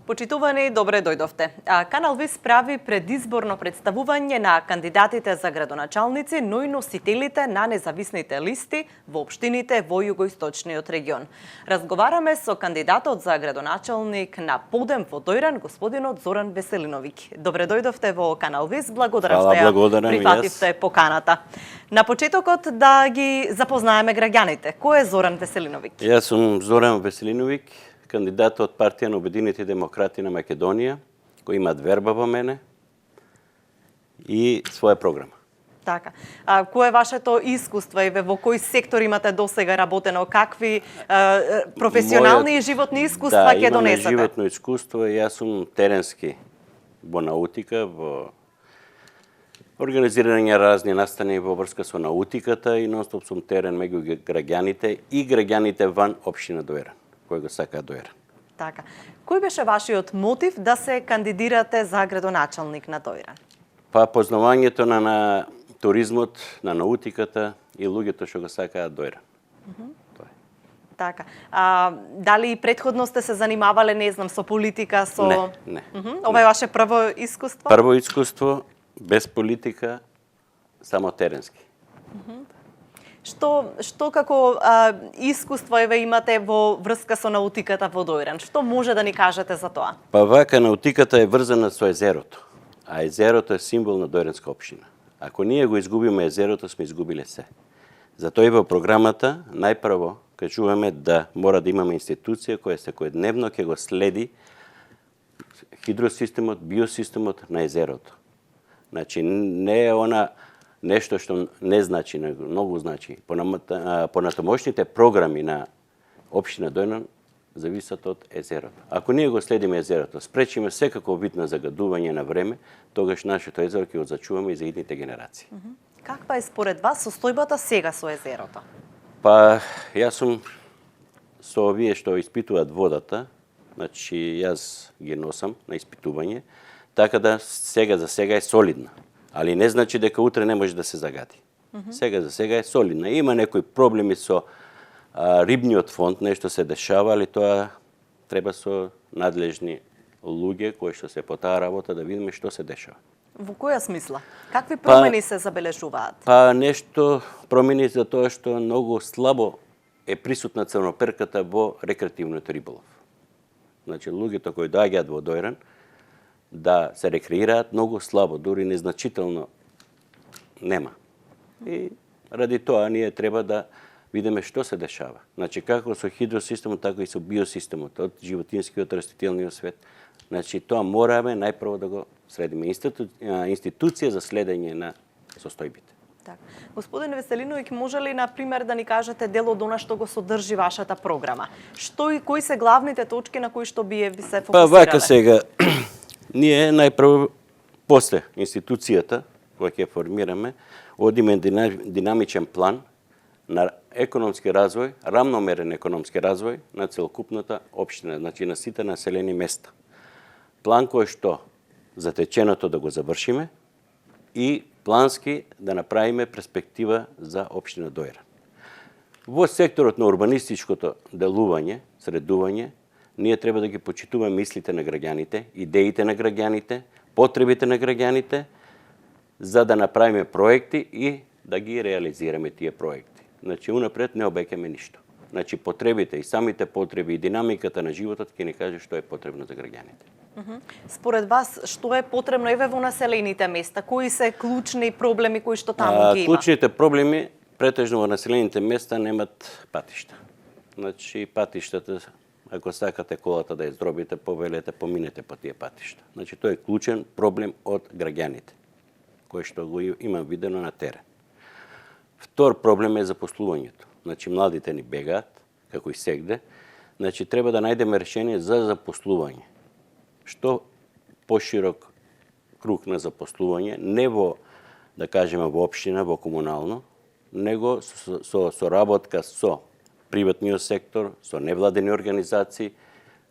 Почитувани, добре дојдовте. Канал ВИС прави предизборно представување на кандидатите за градоначалници, но и носителите на независните листи во општините во југоисточниот регион. Разговараме со кандидатот за градоначалник на Подем во Дојран, господинот Зоран Веселиновиќ. Добре дојдовте во Канал ВИС. Благодарам што ја прифативте поканата. На почетокот да ги запознаеме граѓаните. Кој е Зоран Веселиновиќ? Јас сум Зоран Веселиновиќ, кандидат од партија на Обединети демократи на Македонија, кој имаат верба во мене и своја програма. Така. Кое е вашето искуство и во кој сектор имате досега работено? Какви професионални и животни искуства ќе донесете? Да, имаме животно искуство. Јас сум теренски во наутика, во организирање разни настани во врска со наутиката и нонстоп сум терен меѓу граѓаните и граѓаните ван општина Дојран, кој го сака Дојран. Така. Кој беше вашиот мотив да се кандидирате за градоначалник на Дојран? Па познавањето на туризмот, на наутиката и луѓето што го сакаат Дојран. Така. Дали и претходно сте се занимавале, не знам, со политика, со... Не. Ова е ваше прво искуство? Прво искуство, без политика, само теренски. Што како искуство имате во врска со наутиката во Дојран? Што може да ни кажете за тоа? Па вака, наутиката е врзана со езерото, а езерото е символ на Дојранска општина. Ако ние го изгубиме езерото, сме изгубиле се. Затоа и во програмата најпрво кажуваме да мора да имаме институција која секојдневно ќе го следи хидросистемот, биосистемот на езерото. Значи, не е она нешто што не значи, многу значи. Понатомошните програми на општина Дојран зависат од езерото. Ако ние го следиме езерото, спречиме секако вид на загадување на време, тогаш нашето езеро ќе го зачуваме и за идните генерации. Каква е според вас состојбата сега со езерото? Па, јас сум со овие што испитуваат водата, значи јас ги носам на испитување, така да сега за сега е солидна. Али не значи дека утре не може да се загади. Сега за сега е солидна. Има некои проблеми со рибниот фонд, нешто се дешава, али тоа треба со надлежни луѓе кои што се по таа работа да видиме што се дешава. Во која смисла? Какви промени се забележуваат? Па нешто промени за тоа што многу слабо е присутна црноперката во рекреативниот риболов. Значи луѓето кои доаѓаат во Дојран да се рекреираат многу слабо, дури незначително нема. И ради тоа ние треба да видиме што се дешава. Значи како со хидросистемот, така и со биосистемот, од животинскиот, растителниот свет. Значи тоа мораме најпрво да го средиме. Институција за следење на состојбите. Так. Господин Веселиновиќ, може ли, например, да ни кажете дел од она што го содржи вашата програма? Што и кои се главните точки на кои што би се фокусирале? Па вака сега, ние најпрво после институцијата која ќе формираме, одиме динамичен план на економски развој, рамномерен економски развој на целокупната општина, значи на сите населени места. План кој што затеченото да го завршиме и плански да направиме перспектива за општина Дојран. Во секторот на урбанистичкото делување, средување, ние треба да ги почитуваме мислите на граѓаните, идеите на граѓаните, потребите на граѓаните, за да направиме проекти и да ги реализираме тие проекти. Значи, унапред не обеќаме ништо. Значи, потребите и самите потреби и динамиката на животот ќе ни каже што е потребно за граѓаните. Според вас, што е потребно еве во населените места? Кои се клучни проблеми кои што таму ги има? Клучните проблеми претежно во населените места немат патишта. Значи, патиштата, ако сакате колата да ја здробите, повелете, поминете по тие патишта. Значи, тоа е клучен проблем од граѓаните, кој што го имам видено на терен. Втор проблем е запослувањето. Значи, младите ни бегаат, како и сегде. Значи, треба да најдеме решение за запослување. Што поширок круг на запослување, не во, да кажеме, во општина, во комунално, него со соработка со приватниот сектор, со невладени организации,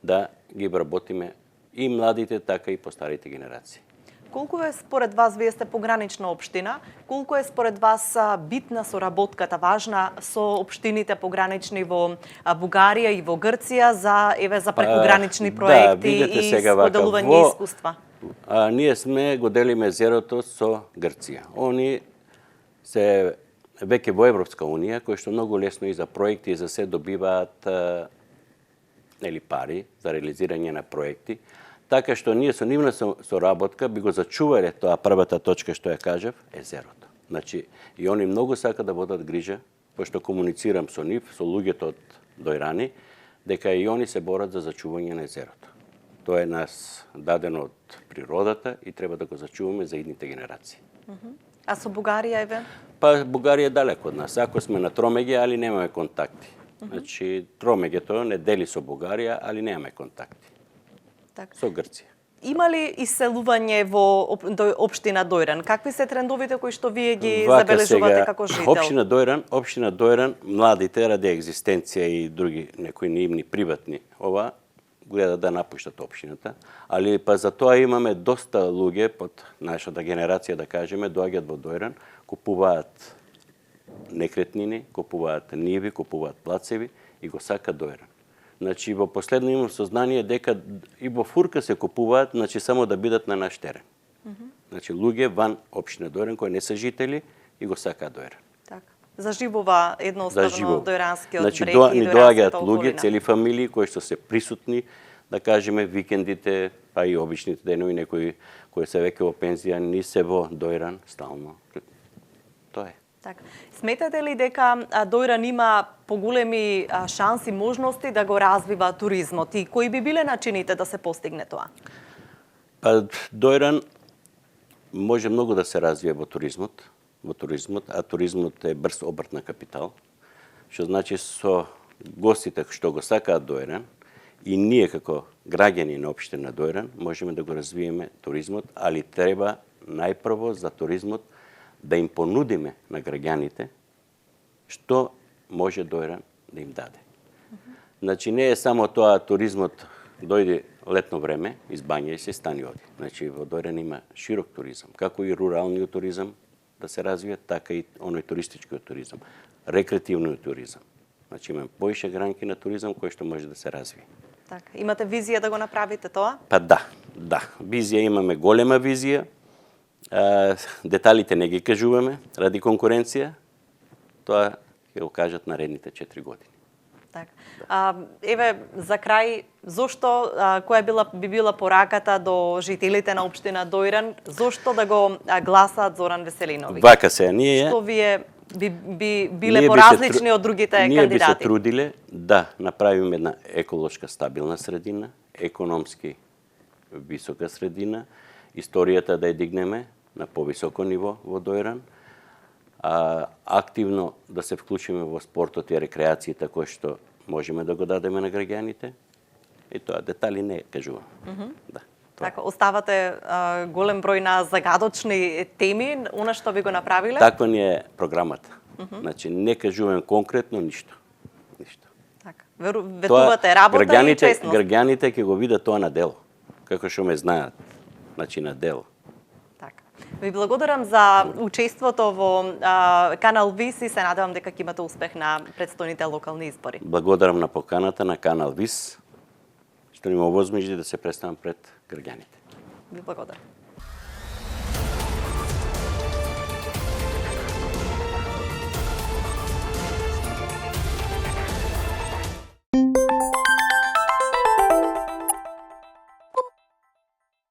да ги вработиме и младите, така и постарите генерации. колку е според вас, вие сте погранична општина, колку е според вас битна соработката, важна со општините погранични во Бугарија и во Грција за прекогранични проекти видете и сега вака, споделување искуства? Ние сме го делиме зерото со Грција. Они се веќе во Европска унија, кои што многу лесно и за проекти и за се добиваат пари за реализирање на проекти. Така што ние со нивна соработка би го зачувале тоа првата точка што ја кажав, езерото. Значи, и они многу сака да водат грижа, пошто комуницирам со нив, со луѓето од Дојрани, дека и они се борат за зачување на езерото. Тоа е нас дадено од природата и треба да го зачуваме за идните генерации. А со Бугарија, еве? Па Бугарија е далеко од нас. Ако сме на Тромеѓе, али немаме контакти. Значи, Тромеѓето не дели со Бугарија, али немаме контакти. Так. Со Грција. Има ли иселување во општина Дојран? Какви се трендовите кои што вие ги забележувате како жител? Општина Дојран, младите ради екзистенција и други некои нивни приватни гледат да напуштат општината, али па за тоа имаме доста луѓе под нашата генерација, да кажеме, доаѓаат во Дојран, купуваат некретнини, купуваат ниви, купуваат плацеви и го сакаат Дојран. Значи, во последно имам сознание дека и во Фурка се купуваат, значи само да бидат на наш терен. Значи, луѓе ван општина Дојран кои не се жители и го сакаат Дојран. Така. Заживува едноставно дојранскиот значи, брег и дојранската околина. доаѓаат луѓе, цели фамилии кои што се присутни, да кажеме, викендите, па и обичните денови, некои кои се веќе во пензија, ни се во Дојран стално. Тоа е. Така. Сметате ли дека Дојран има поголеми шанси, можности да го развива туризмот и кои би биле начините да се постигне тоа? Па Дојран може многу да се развие во туризмот, а туризмот е брз обрт на капитал, што значи со гостите што го сакаат Дојран и ние како граѓани на општина Дојран можеме да го развиеме туризмот, али треба најпрво за туризмот да им понудиме на граѓаните што може Дојран да им даде. Значи не е само тоа туризмот дојде летно време, избања и се стани оди. Значи во Дојран има широк туризам, како и руралниот туризам да се развие, така и оној туристичкиот туризам, рекреативниот туризам. Значи имаме поише гранки на туризам кој што може да се развие. Така. Имате визија да го направите тоа? Па да. Визија имаме, голема визија. Деталите не ги кажуваме ради конкуренција. Тоа ќе го кажат наредните 4 години. Така. Еве за крај, зошто која би била пораката до жителите на општина Дојран, зошто да го гласаат Зоран Веселиновиќ? Вака се, ние што вие би биле поразлични од другите кандидати? Ние би се трудиле да направиме една еколошка стабилна средина, економски висока средина, историјата да ја дигнеме на повисоко ниво во Дојран, активно да се вклучиме во спортот и рекреацијата кој што можеме да го дадеме на граѓаните. И тоа детали не кажувам. Да. Така, оставате голем број на загадочни теми, она што ви го направиле? Таква ни е програмата. Значи не кажувам конкретно ништо. Така. Ветувате работа и честност. Граѓаните ќе го видат тоа на дело, како што ме знаат. Значи на дело. Така. Ви благодарам за учеството во Канал ВИС и се надевам дека ќе имате успех на претстојните локални избори. Благодарам на поканата на Канал ВИС, што ни ме овозможи да се представам пред граѓаните. Ви благодарам.